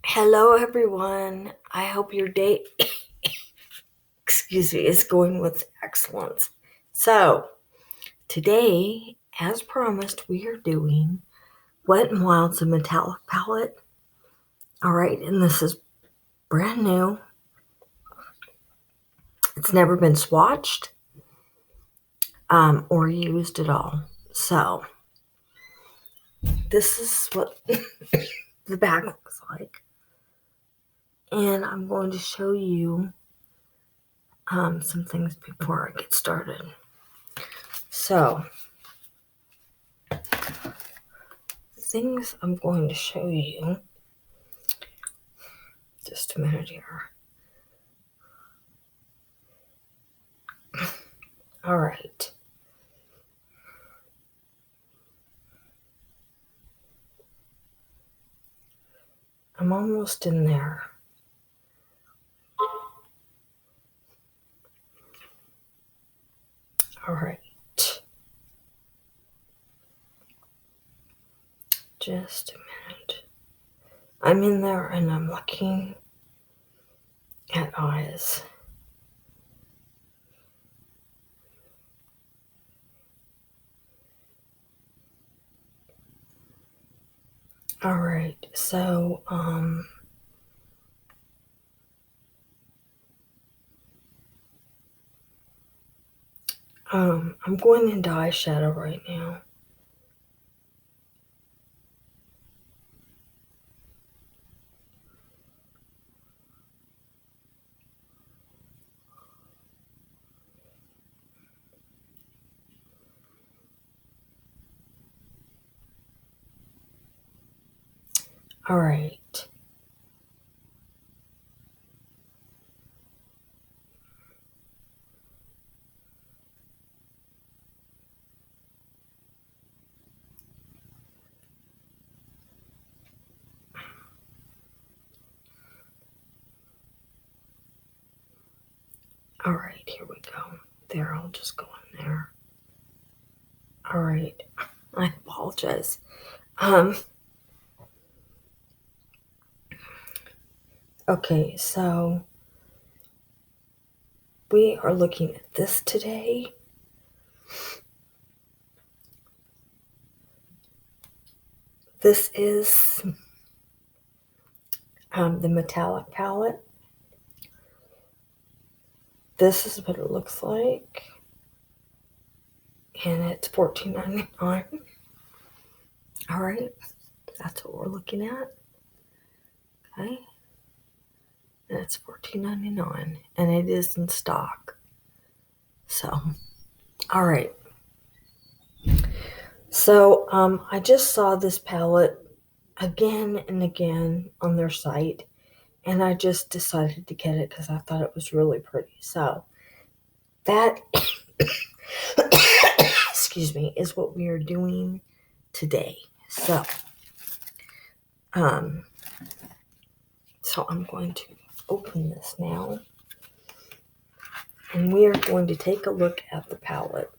Hello, everyone. I hope your day, is going with excellence. So, today, as promised, we are doing Wet n Wild's a metallic palette. All right, and this is brand new. It's never been swatched or used at all. So, this is what the bag looks like. And I'm going to show you some things before I get started. So, things I'm going to show you. Just a minute here. All right. I'm almost in there. All right. Just a minute. I'm in there and I'm looking at eyes. All right. So, I'm going into eyeshadow right now. All right. All right, here we go. There, I'll just go in there. All right. I apologize. Okay, so we are looking at this today. This is the metallic palette. This is what it looks like. And it's $14.99. All right, that's what we're looking at. Okay, and it's $14.99, and it is in stock. So, all right. So, I just saw this palette again and again on their site, and I just decided to get it because I thought it was really pretty. So, that, excuse me, is what we are doing today. So, I'm going to open this now, and we are going to take a look at the palette.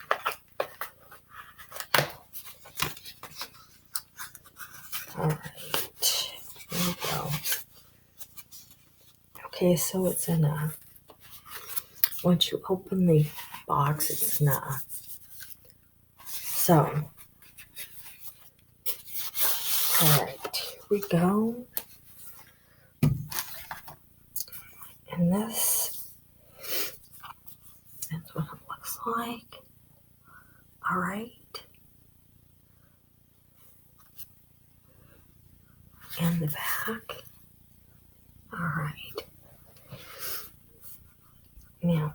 All right, here we go. Okay, so it's in a, once you open the box, it's in a, so, all right, here we go. And this, that's what it looks like. All right. And the back. All right. Now,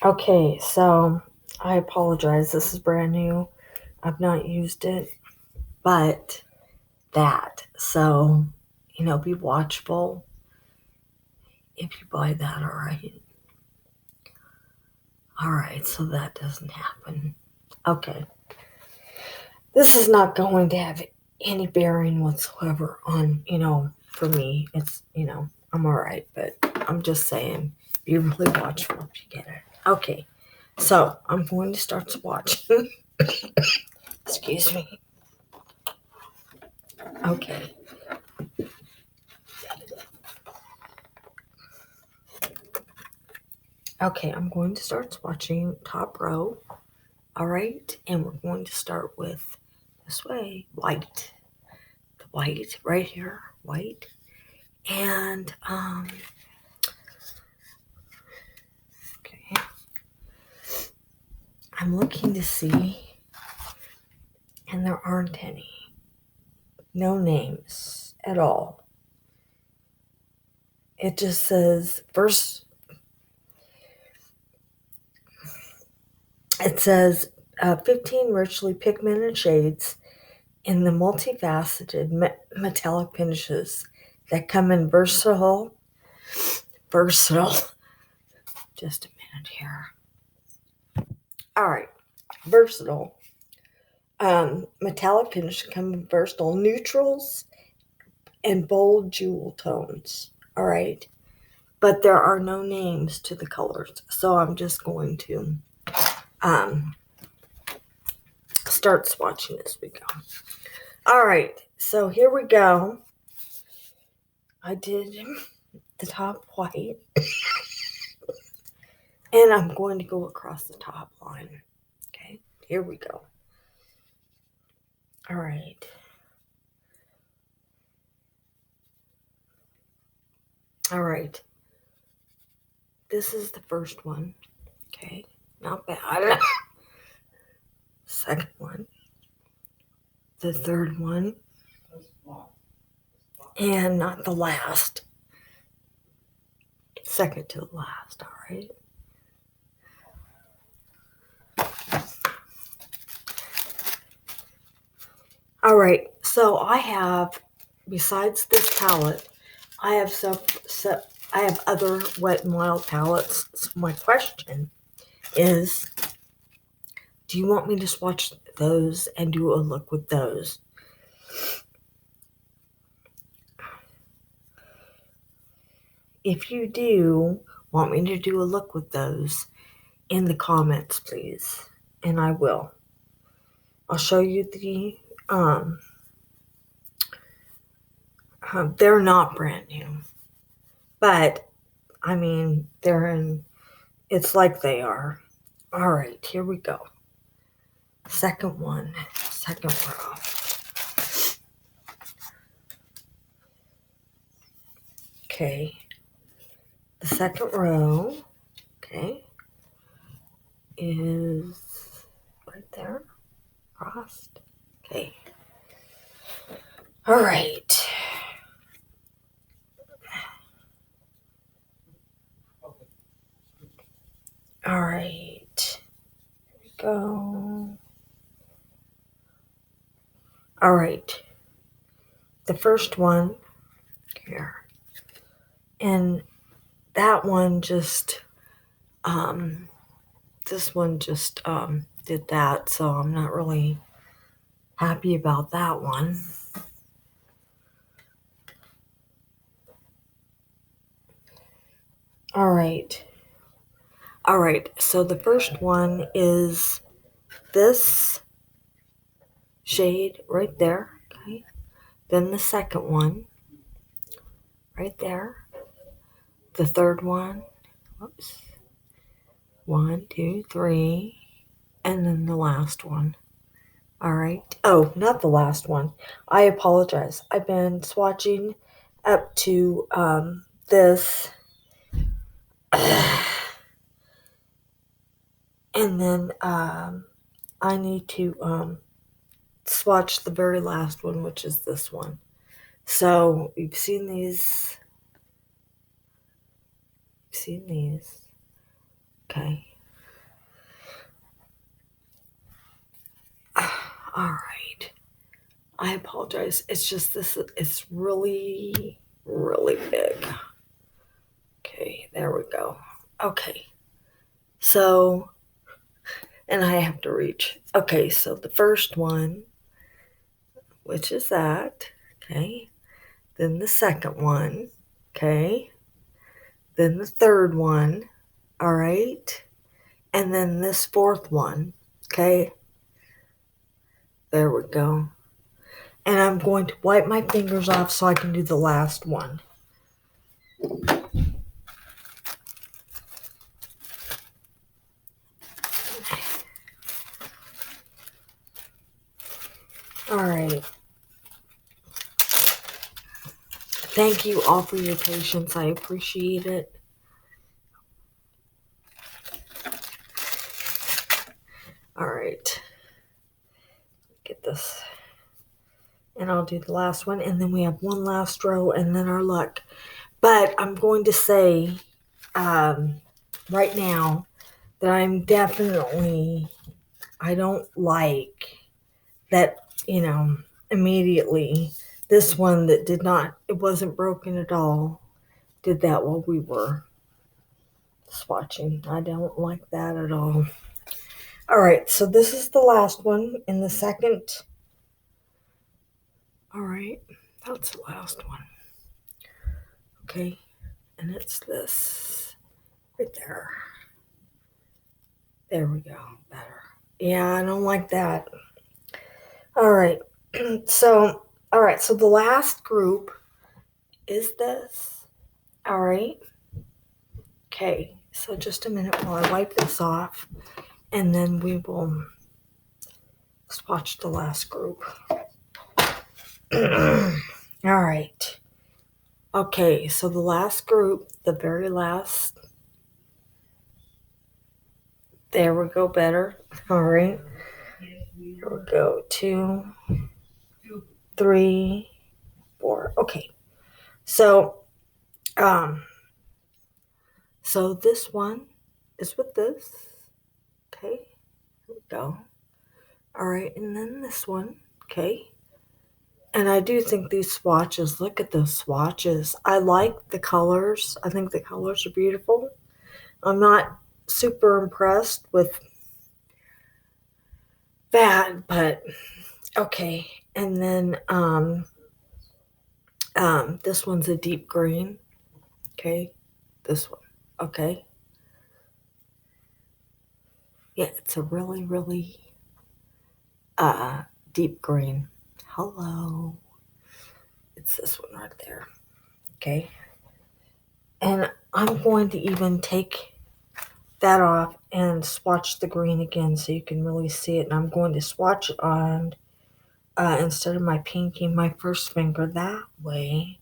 okay, so I apologize. This is brand new. I've not used it, but that. So, be watchful if you buy that, all right? All right, so that doesn't happen. Okay. This is not going to have any bearing whatsoever on, for me. It's, I'm all right, but I'm just saying, be really watchful if you get it. Okay, so I'm going to start swatching. Excuse me. Okay. Okay, I'm going to start swatching top row. All right, and we're going to start with this way, white. The white right here, white. And okay. I'm looking to see, and there aren't any. No names at all. It just says first. It says 15 richly pigmented shades in the multifaceted metallic finishes that come in versatile. Just a minute here. All right, versatile. Metallic finish come in versatile neutrals and bold jewel tones. All right, but there are no names to the colors, so I'm just going to start swatching as we go. All right, so here we go. I did the top white, and I'm going to go across the top line. Okay, here we go. All right. All right. This is the first one. Okay, not bad. Second one. The third one. And not the last. Second to the last, all right? All right, so I have, besides this palette, I have other Wet n Wild palettes. So my question is, do you want me to swatch those and do a look with those? If you do want me to do a look with those, in the comments, please, and I will. I'll show you the they're not brand new, but I mean they're in. It's like they are. All right, here we go. Second one, second row. Okay, the second row. Okay, is right there, crossed. Okay. All right. All right. Here we go. All right. The first one here. And that one just this one just did that, so I'm not really happy about that one. All right. All right. So the first one is this shade right there. Okay. Then the second one right there. The third one. Whoops. 1, 2, 3. And then the last one. All right. Oh, not the last one. I apologize. I've been swatching up to this. And then I need to swatch the very last one, which is this one. So you've seen these. You've seen these. Okay. All right. I apologize. It's just this. It's really, really big. Okay, there we go. Okay. So, and I have to reach. Okay, so the first one, which is that. Okay. Then the second one. Okay. Then the third one. All right. And then this fourth one. Okay. There we go. And I'm going to wipe my fingers off so I can do the last one. All right. Thank you all for your patience. I appreciate it. All right. Get this. And I'll do the last one. And then we have one last row and then our luck. But I'm going to say right now that I don't like that, immediately this one that it wasn't broken at all, did that while we were swatching. I don't like that at all. All right, so this is the last one in the second. All right, that's the last one. Okay, and it's this right there. There we go, better. Yeah, I don't like that. All right, so the last group is this. All right. Okay, so just a minute while I wipe this off, and then we will swatch the last group. All right. Okay, so the last group, the very last. There we go, better. All right. Here we go. 2, 3, 4. Okay. So, so this one is with this. Okay. Here we go. All right, and then this one. Okay. And I do think these swatches, look at those swatches. I like the colors. I think the colors are beautiful. I'm not super impressed with that, but okay. And then this one's a deep green. Okay. This one. Okay. Yeah, it's a really, really deep green. Hello. It's this one right there. Okay. And I'm going to even take that off and swatch the green again so you can really see it. And I'm going to swatch it on instead of my pinky, my first finger. That way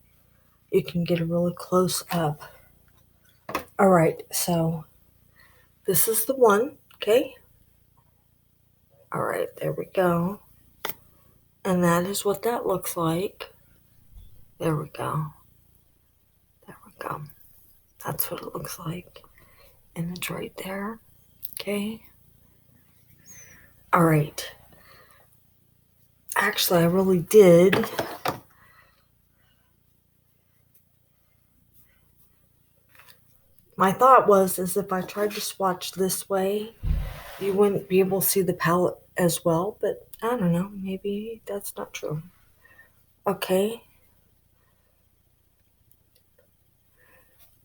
you can get a really close up. All right, so this is the one, okay? All right, there we go. And that is what that looks like. There we go. There we go. That's what it looks like. And it's right there, okay? All right. Actually, I really did. My thought was if I tried to swatch this way, you wouldn't be able to see the palette as well, but I don't know, maybe that's not true. Okay.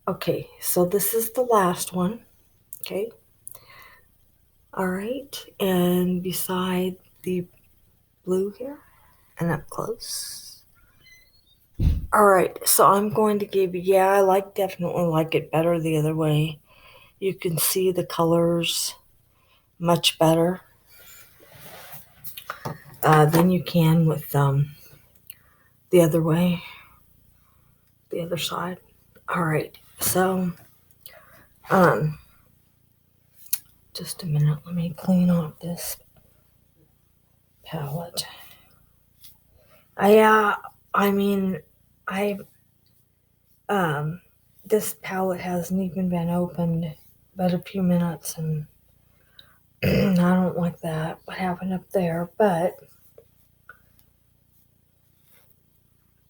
Okay, so this is the last one. Okay. All right, and beside the blue here, and up close. All right, so I'm going to give you, definitely like it better the other way. You can see the colors much better than you can with the other way, the other side. All right, so just a minute, let me clean off this palette. This palette hasn't even been opened but a few minutes, and I don't like that, what happened up there, but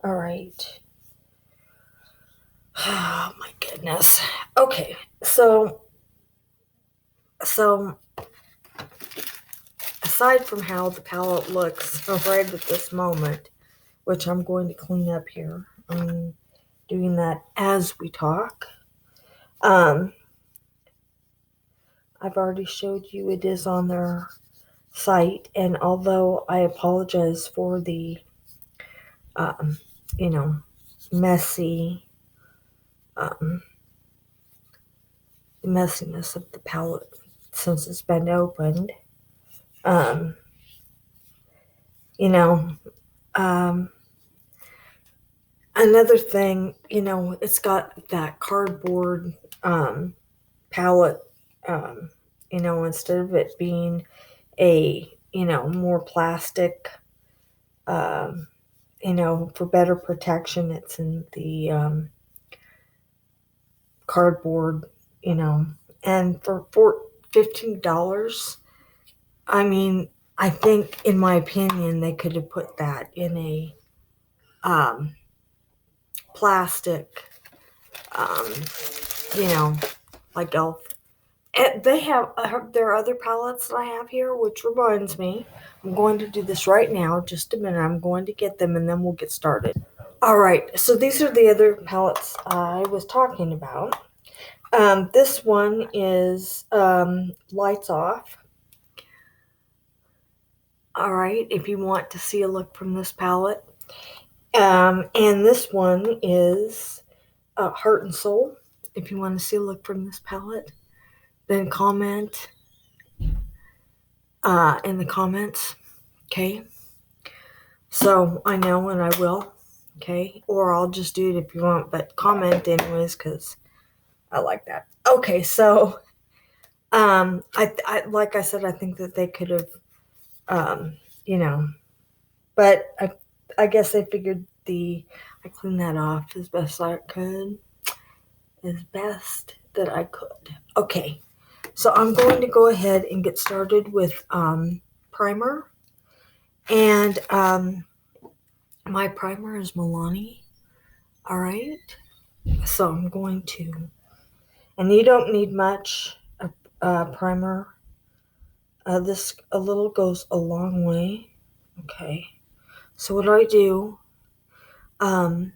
all right. Oh my goodness. Okay, so aside from how the palette looks right at this moment, which I'm going to clean up here, I'm doing that as we talk. I've already showed you it is on their site, and although I apologize for the you know, messy, um, the messiness of the palette since it's been opened. Um, you know, um, another thing, it's got that cardboard palette, instead of it being a, more plastic, um, for better protection, it's in the cardboard, and for $15, I mean, I think, in my opinion, they could have put that in a um, plastic, um, you know, like elf. And they have there are other palettes that I have here, which reminds me, I'm going to do this right now. Just a minute, I'm going to get them, and then we'll get started. All right, so these are the other palettes I was talking about. This one is Lights Off. All right, if you want to see a look from this palette. And this one is Heart and Soul. If you want to see a look from this palette, then comment in the comments. Okay. So I know, and I will. Okay. Or I'll just do it if you want, but comment anyways, because I like that. Okay. So, I like I said, I think that they could have, um, you know, but I guess I figured I cleaned that off as best I could. As best that I could. Okay, so I'm going to go ahead and get started with primer. And my primer is Milani. All right, so I'm going to, and you don't need much primer. This a little goes a long way. Okay, so what I do, and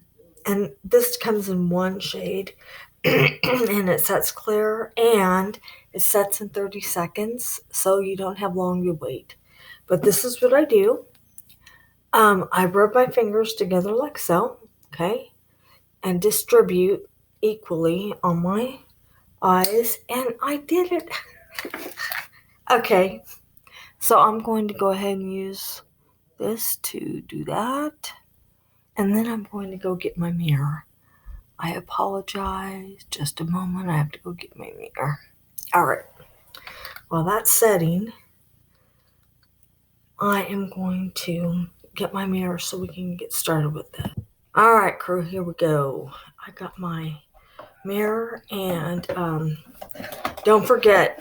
this comes in one shade, and it sets clear, and it sets in 30 seconds, so you don't have long to wait. But this is what I do. I rub my fingers together like so, okay, and distribute equally on my eyes, and I did it. Okay, so I'm going to go ahead and use this to do that, and then I'm going to go get my mirror. I apologize. Just a moment. I have to go get my mirror. All right. While that's setting, I am going to get my mirror so we can get started with that. All right, crew. Here we go. I got my mirror, and don't forget,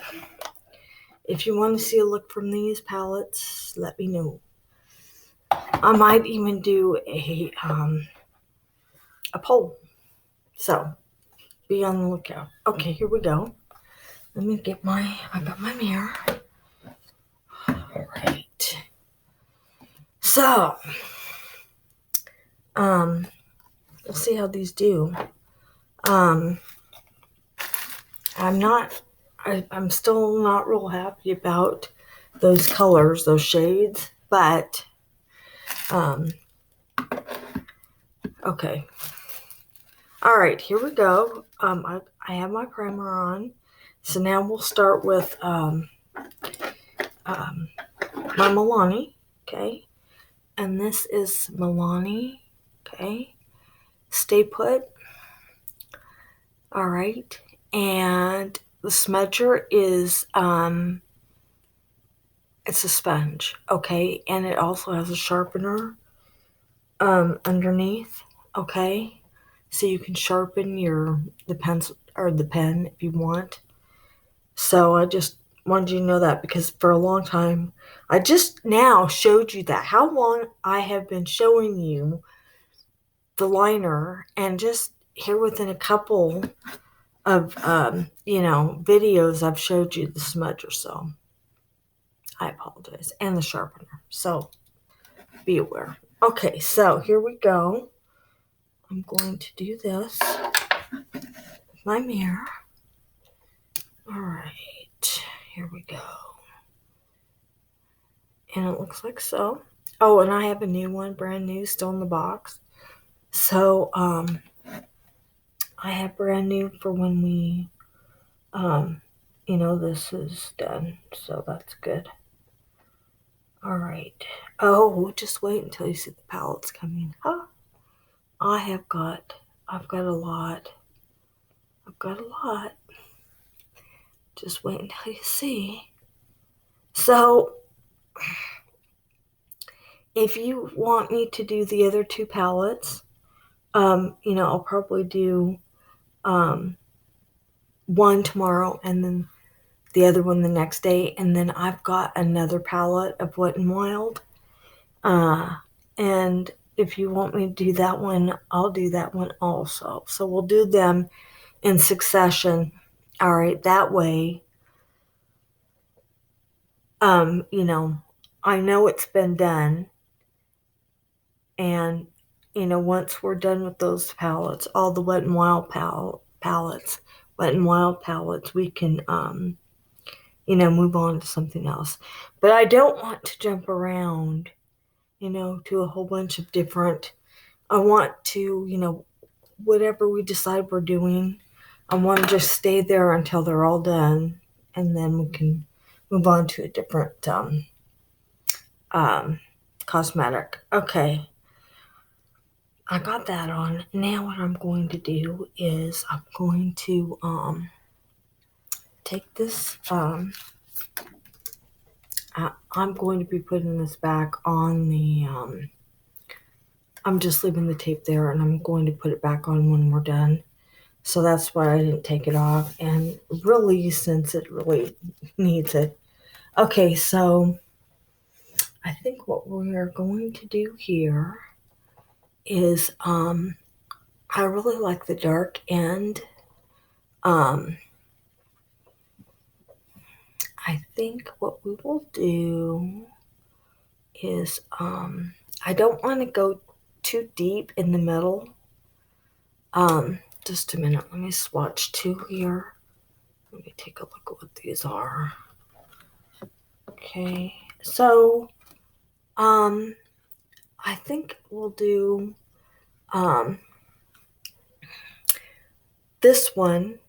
if you want to see a look from these palettes, let me know. I might even do a poll. So be on the lookout. Okay, here we go. Let me get I got my mirror. All right. So, we'll see how these do. I'm still not real happy about those colors, those shades, but, okay. All right, here we go. I have my primer on. So now we'll start with, my Milani, okay? And this is Milani, okay? Stay Put. All right. And the smudger is, it's a sponge, okay? And it also has a sharpener underneath, okay? So you can sharpen the pencil or the pen if you want. So I just wanted you to know that, because for a long time, I just now showed you that. How long I have been showing you the liner, and just here within a couple of videos, I've showed you the smudger, so I apologize, and the sharpener, so be aware. Okay, so here we go. I'm going to do this with my mirror. All right, here we go, and it looks like so. Oh, and I have a new one, brand new, still in the box. So, I have brand new for when we, this is done. So that's good. All right. Oh, just wait until you see the palettes coming. Huh? I've got a lot. I've got a lot. Just wait until you see. So, if you want me to do the other two palettes, I'll probably do one tomorrow and then the other one the next day. And then I've got another palette of Wet and Wild. And if you want me to do that one, I'll do that one also. So we'll do them in succession. All right, that way, I know it's been done. And, once we're done with those palettes, all the Wet and Wild palettes, we can, move on to something else. But I don't want to jump around, to a whole bunch of different. I want to, whatever we decide we're doing, I want to just stay there until they're all done, and then we can move on to a different cosmetic. Okay, I got that on. Now what I'm going to do is I'm going to take this. I'm going to be putting this back on the. I'm just leaving the tape there, and I'm going to put it back on when we're done. So that's why I didn't take it off. And really, since it really needs it. Okay, so I think what we're going to do here is I really like the dark end. I think what we will do is I don't want to go too deep in the middle. Just a minute, let me swatch two here. Let me take a look at what these are. Okay, so I think we'll do this one.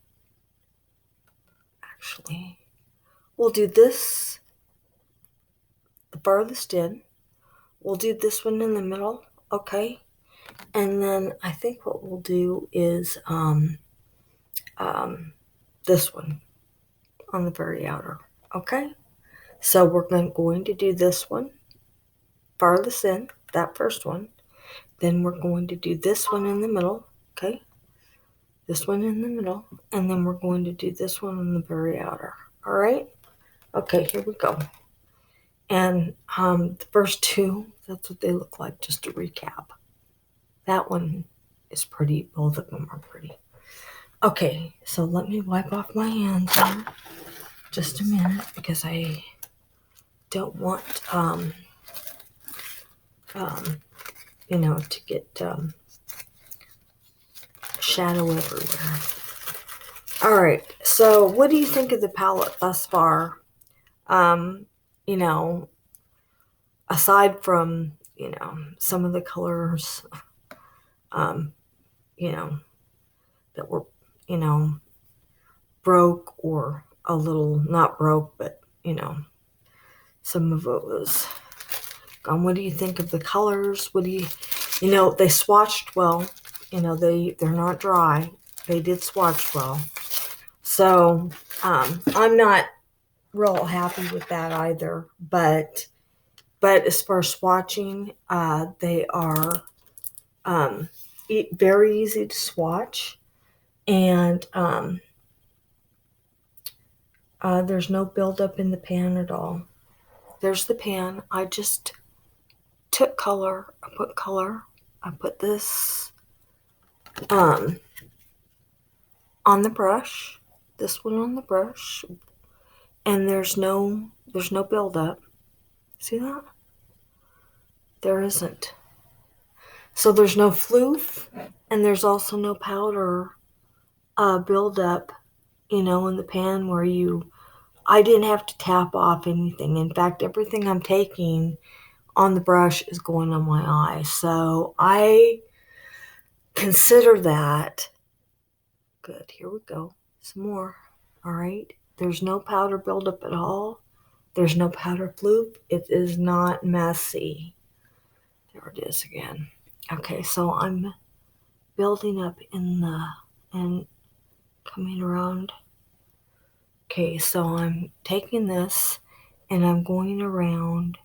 Actually, we'll do this the farthest in. We'll do this one in the middle, okay? And then I think what we'll do is this one on the very outer, okay? So we're going to do this one farthest in, that first one. Then we're going to do this one in the middle, okay? This one in the middle, and then we're going to do this one on the very outer, all right? Okay, here we go. And the first two, that's what they look like, just to recap. That one is pretty. Both of them are pretty. Okay, so let me wipe off my hands here. Just a minute, because I don't want, to get shadow everywhere. All right, so what do you think of the palette thus far? Aside from, some of the colors, that were, broke or a little, not broke, but, some of it was gone. What do you think of the colors? What do you, they swatched well. They're not dry. They did swatch well. So I'm not real happy with that either. But as far as swatching, they are very easy to swatch, and there's no buildup in the pan at all. There's the pan. I just took color. I put color. I put this on the brush. This one on the brush, and there's no buildup. See that? There isn't. So there's no floof, and there's also no powder buildup, in the pan where I didn't have to tap off anything. In fact, everything I'm taking on the brush is going on my eye. So I consider that good. Here we go. Some more. All right. There's no powder buildup at all. There's no powder bloop. It is not messy. There it is again. Okay, so I'm building up and coming around. Okay, so I'm taking this and I'm going around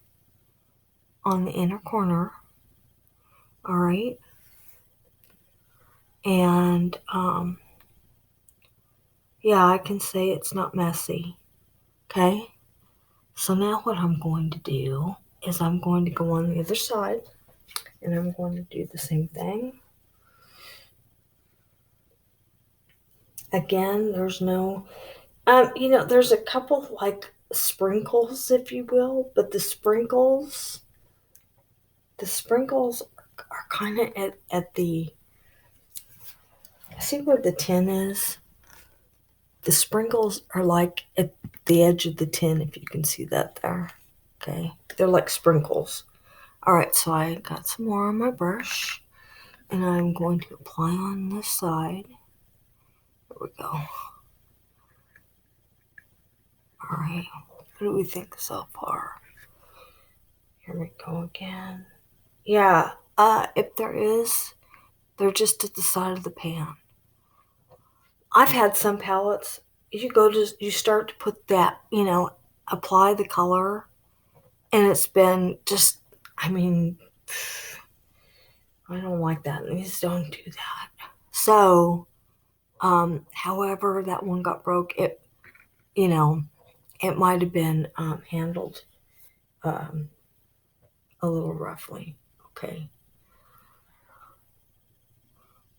on the inner corner. All right. And yeah, I can say it's not messy. Okay. So now what I'm going to do is I'm going to go on the other side and I'm going to do the same thing. Again, there's no, there's a couple like sprinkles, if you will, but the sprinkles are kind of at the, see where the tin is? The sprinkles are like at the edge of the tin, if you can see that there. Okay, they're like sprinkles. All right, so I got some more on my brush, and I'm going to apply on this side. There we go. All right, what do we think so far? Here we go again. Yeah, if there is, they're just at the side of the pan. I've had some palettes, you start to put that, apply the color, and it's been just, I mean, I don't like that. Please don't do that. So, however that one got broke, it might have been handled um, a little roughly. Okay.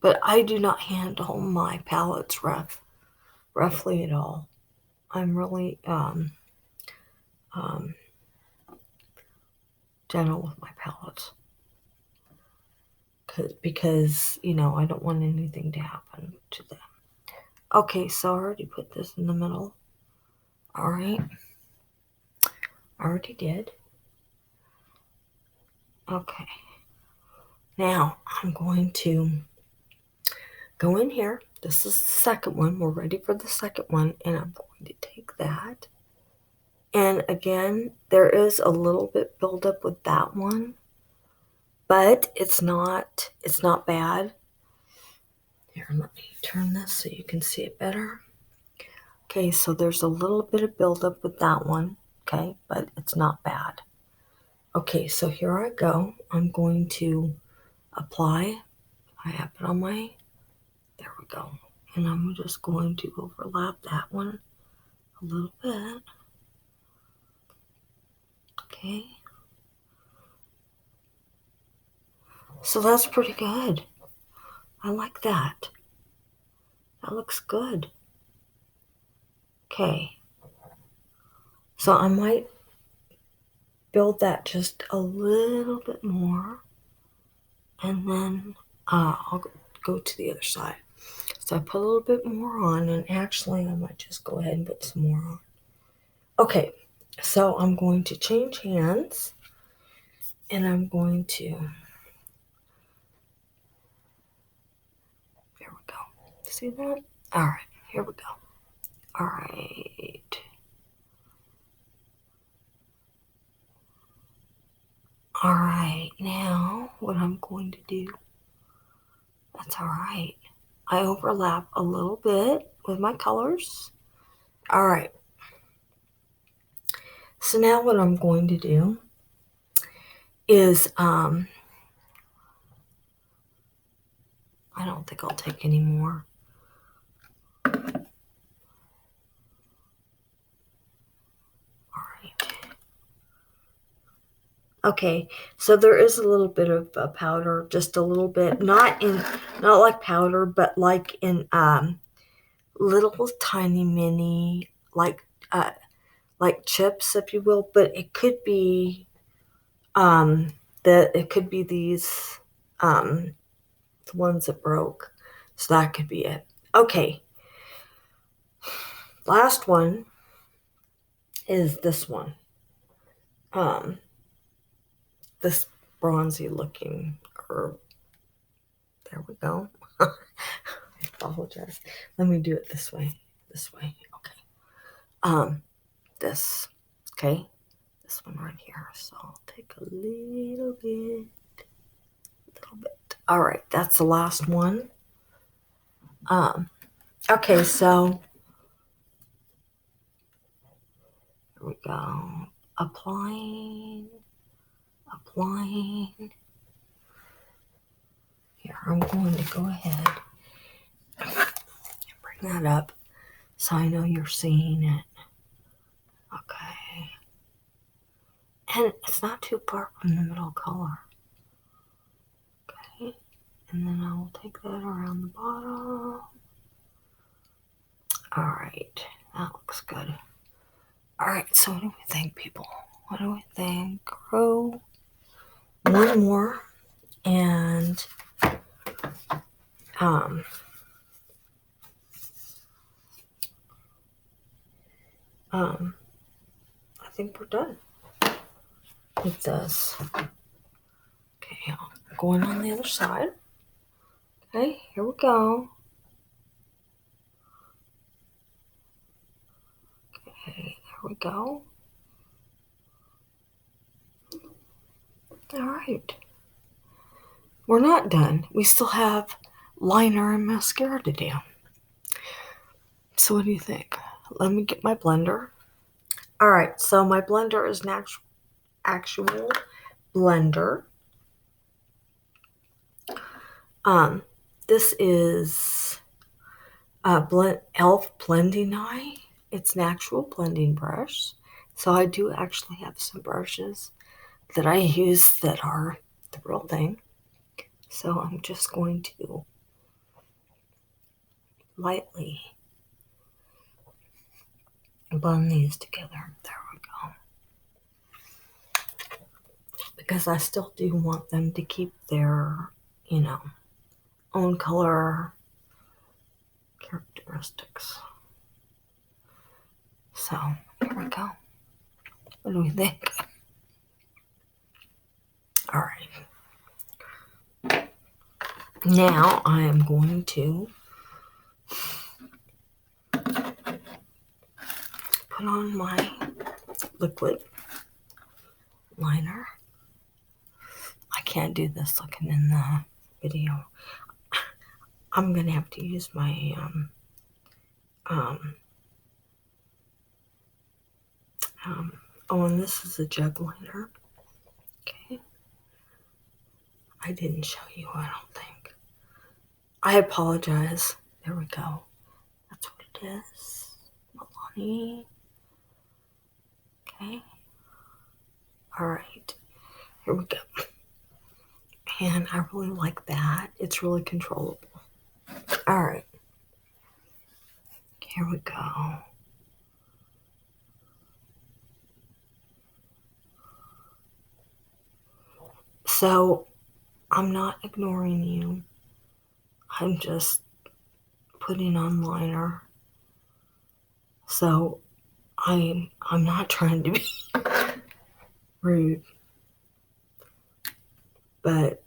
But I do not handle my palettes roughly at all. I'm really gentle with my palettes. Because I don't want anything to happen to them. Okay, so I already put this in the middle. All right. I already did. Okay. Now I'm going to go in here. This is the second one. We're ready for the second one. And I'm going to take that. And again, there is a little bit buildup with that one. But it's not bad. Here, let me turn this so you can see it better. Okay, so there's a little bit of buildup with that one. Okay, but it's not bad. Okay, so here I go. I'm going to apply. I have it on my, there we go. And I'm just going to overlap that one a little bit. Okay. So that's pretty good. I like that. That looks good. Okay. So I might build that just a little bit more. And then I'll go to the other side. So I put a little bit more on, and actually I might just go ahead and put some more on. Okay, so I'm going to change hands, and I'm going to, there we go. See that? All right, here we go. All right. All right, now what I'm going to do, that's all right. I overlap a little bit with my colors. All right. So now what I'm going to do is, I don't think I'll take any more. All right. Okay, so there is a little bit of powder, just a little bit, not like powder, but like in little tiny mini, like chips, if you will. But it could be it could be these the ones that broke, so that could be it. Okay, last one is this one. this bronzy looking herb. There we go. I apologize. Let me do it this way. This way. Okay. This. Okay. This one right here. So I'll take a little bit. All right. That's the last one. Okay. So here we go. Applying. Here, I'm going to go ahead and bring that up so I know you're seeing it. Okay. And it's not too far from the middle color. Okay. And then I will take that around the bottom. All right. That looks good. All right. So what do we think, people? What do we think? Grow one more. And I think we're done with this. Okay, I'm going on the other side. Okay, here we go. Okay, there we go. All right. We're not done. We still have liner and mascara to do. So what do you think? Let me get my blender. All right, so my blender is an actual blender. This is e.l.f. blending eye. It's an actual blending brush. So I do actually have some brushes that I use that are the real thing. So I'm just going to lightly blend these together. There we go. Because I still do want them to keep their, own color characteristics. So here we go. What do we think? All right. Now I am going to put on my liquid liner. I can't do this looking in the video. I'm going to have to use my and this is a jug liner. Okay. I didn't show you, I don't think. I apologize. There we go. That's what it is. Milani. Okay. All right. Here we go. And I really like that. It's really controllable. All right. Here we go. So I'm not ignoring you. I'm just putting on liner. So I'm not trying to be rude. But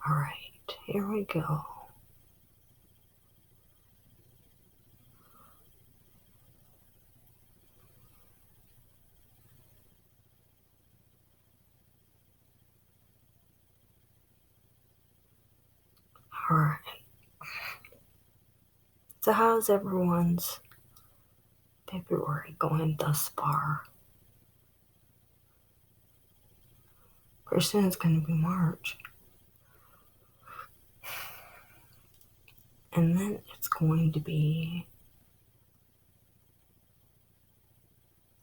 all right, here we go. All right. So how's everyone's February going thus far? Pretty soon it's going to be March. And then it's going to be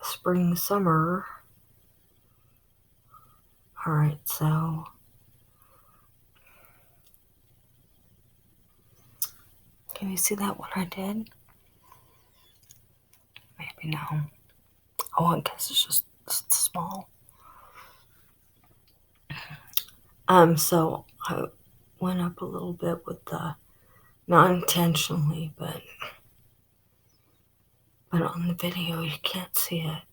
spring, summer. All right, so can you see that what I did? Maybe no. Oh, I guess it's small. So I went up a little bit with the, not intentionally, but but on the video you can't see it.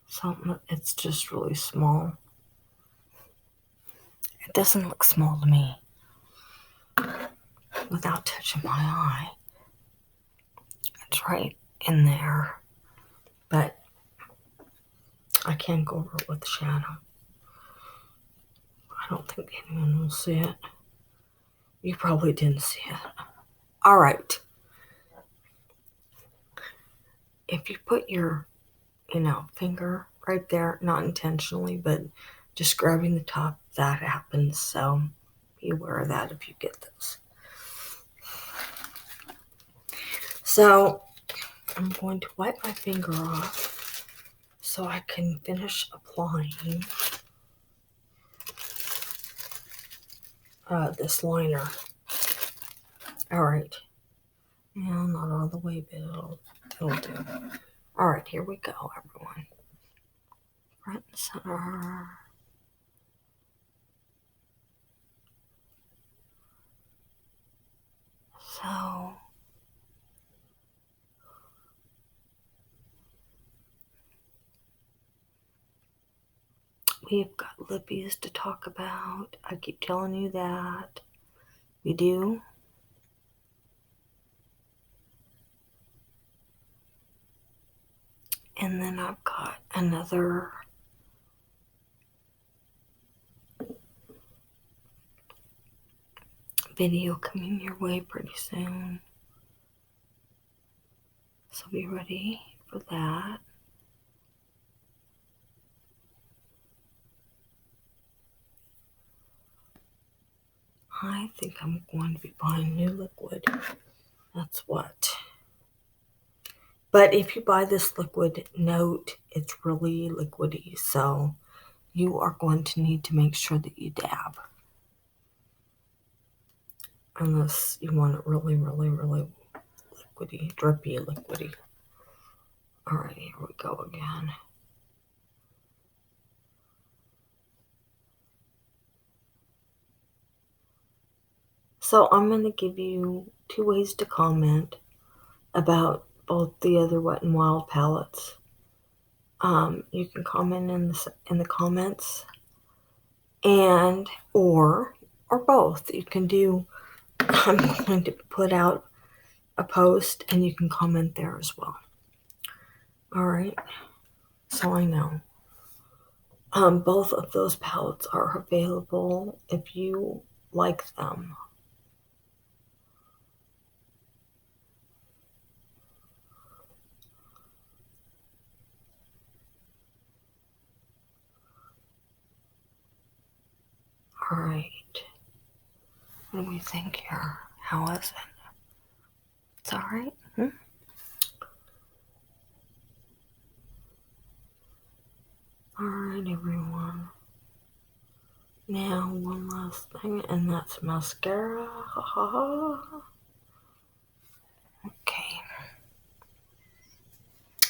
So it's just really small. It doesn't look small to me without touching my eye. It's right in there, but I can't go over it with the shadow. I don't think anyone will see it. You probably didn't see it. All right. If you put your, finger right there, not intentionally, but just grabbing the top, that happens. So be aware of that if you get this. So I'm going to wipe my finger off so I can finish applying this liner. All right. Yeah, not all the way, but it'll do. All right, here we go, everyone. Front and center. So we've got lippies to talk about. I keep telling you that. We do. And then I've got another video coming your way pretty soon. So be ready for that. I think I'm going to be buying new liquid. That's what. But if you buy this liquid, note it's really liquidy. So you are going to need to make sure that you dab. Unless you want it really, really, really liquidy, drippy, liquidy. All right, here we go again. So I'm going to give you 2 ways to comment about both the other Wet n Wild palettes. You can comment in the comments, and or both. You can do. I'm going to put out a post, and you can comment there as well. All right. So I know. Both of those palettes are available if you like them. All right. What do we think here? How is it? It's all right? All right, everyone. Now, one last thing, and that's mascara. Ha ha ha. Okay.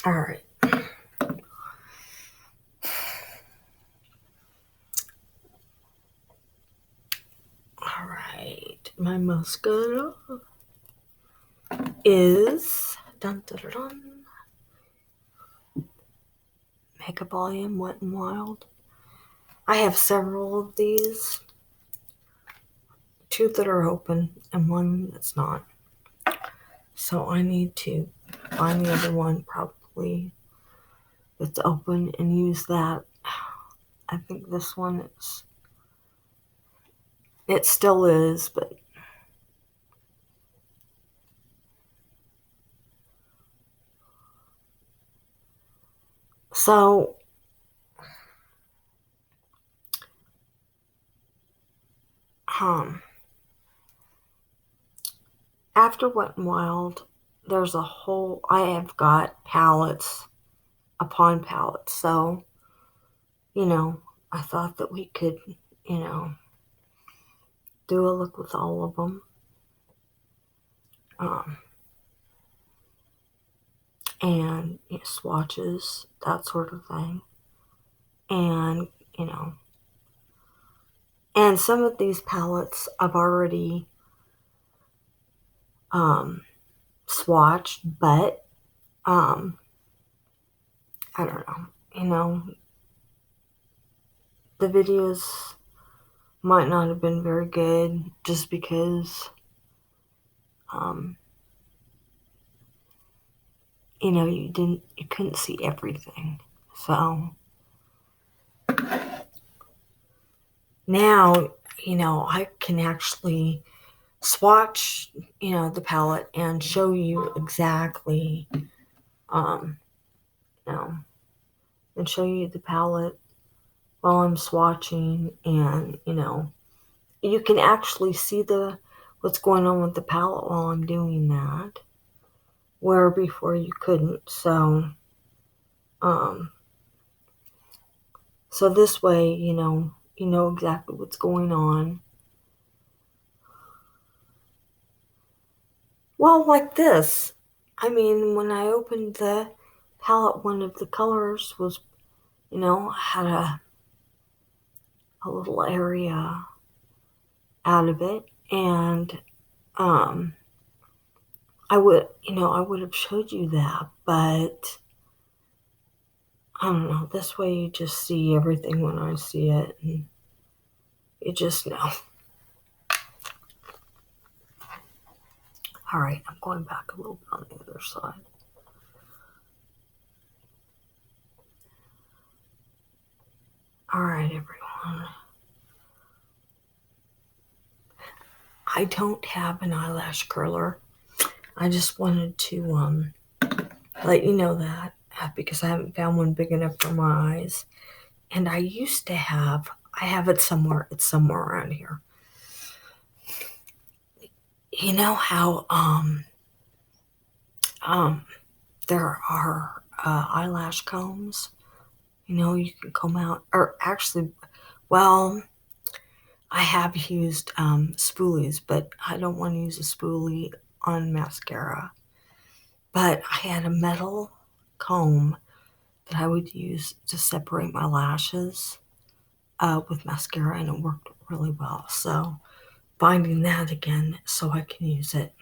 All right. All right. My mascara is dun dun dun dun. Mega Volume Wet n Wild. I have several of these. 2 that are open and 1 that's not. So I need to find the other one probably that's open and use that. I think this one is. It still is, but so after Wet n Wild, there's a whole. I have got palettes upon palettes, so I thought that we could, do a look with all of them. And swatches, that sort of thing. And, and some of these palettes I've already swatched, but I don't know. The videos might not have been very good just because, um, you couldn't see everything. So now, I can actually swatch, the palette and show you exactly, um, you know, and show you the palette while I'm swatching, and you can actually see what's going on with the palette while I'm doing that, where before you couldn't. Um, so this way, you know exactly what's going on. Well, like this. I mean, when I opened the palette, one of the colors was, had a little area out of it, and I would have showed you that, but I don't know. This way, you just see everything when I see it, and you just know. All right, I'm going back a little bit on the other side. All right, everyone. I don't have an eyelash curler. I just wanted to let you know that because I haven't found one big enough for my eyes. And I have it somewhere. It's somewhere around here. You know how there are eyelash combs. You can comb out, or actually, well, I have used spoolies, but I don't want to use a spoolie on mascara. But I had a metal comb that I would use to separate my lashes with mascara, and it worked really well. So finding that again so I can use it.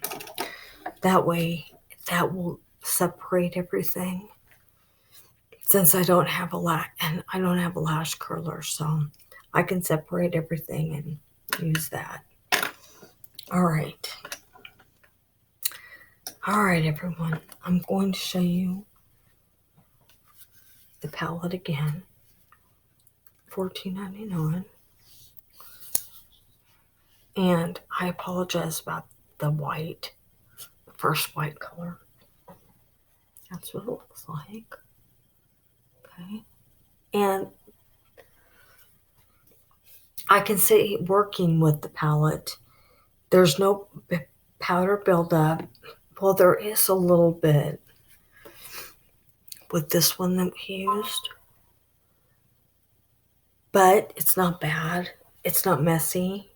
That way, that will separate everything. Since I don't have I don't have a lash curler, so I can separate everything and use that. All right. All right, everyone. I'm going to show you the palette again. $14.99. And I apologize about the white, the first white color. That's what it looks like. Okay. And I can see working with the palette, there's no powder buildup. Well, there is a little bit with this one that we used, but it's not bad. It's not messy.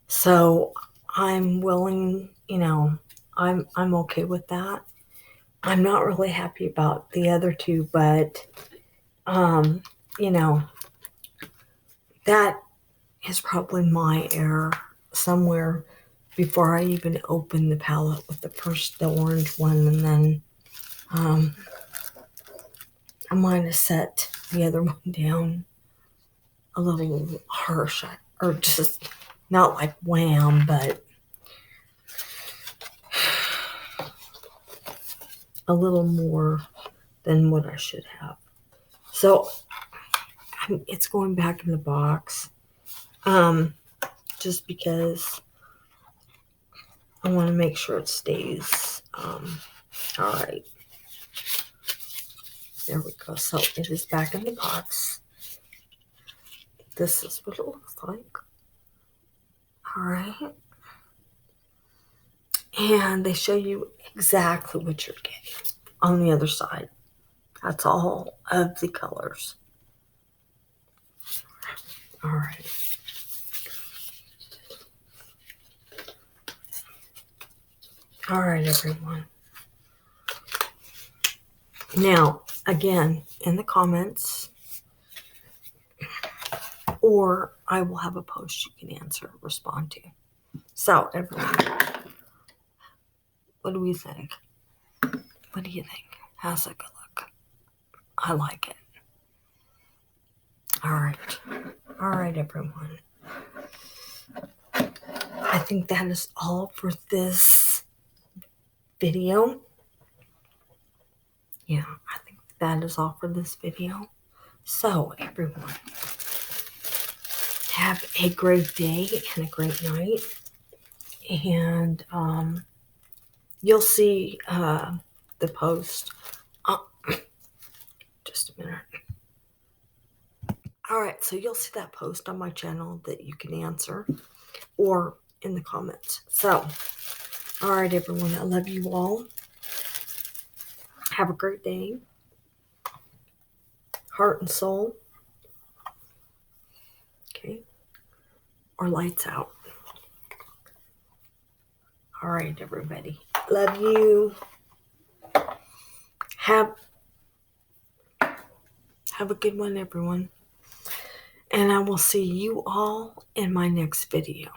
So I'm willing, I'm okay with that. I'm not really happy about the other two, but you know, that is probably my error somewhere before I even opened the palette with the orange one, and then I might have set the other one down a little harsh, or just not like wham, but a little more than what I should have. So it's going back in the box, just because I want to make sure it stays. All right. There we go. So it is back in the box. This is what it looks like. All right. And they show you exactly what you're getting on the other side. That's all of the colors. All right. All right, everyone. Now, again, in the comments, or I will have a post you can respond to. So, everyone, what do we think? What do you think? How's it gonna look? I like it. All right, everyone. I think that is all for this video. Yeah, I think that is all for this video. So, everyone, have a great day and a great night. And you'll see the post. Oh, just a minute. All right, so you'll see that post on my channel that you can answer or in the comments. So, all right, everyone, I love you all. Have a great day. Heart and soul. Okay. Or lights out. All right, everybody. Love you. Have a good one, everyone. And I will see you all in my next video.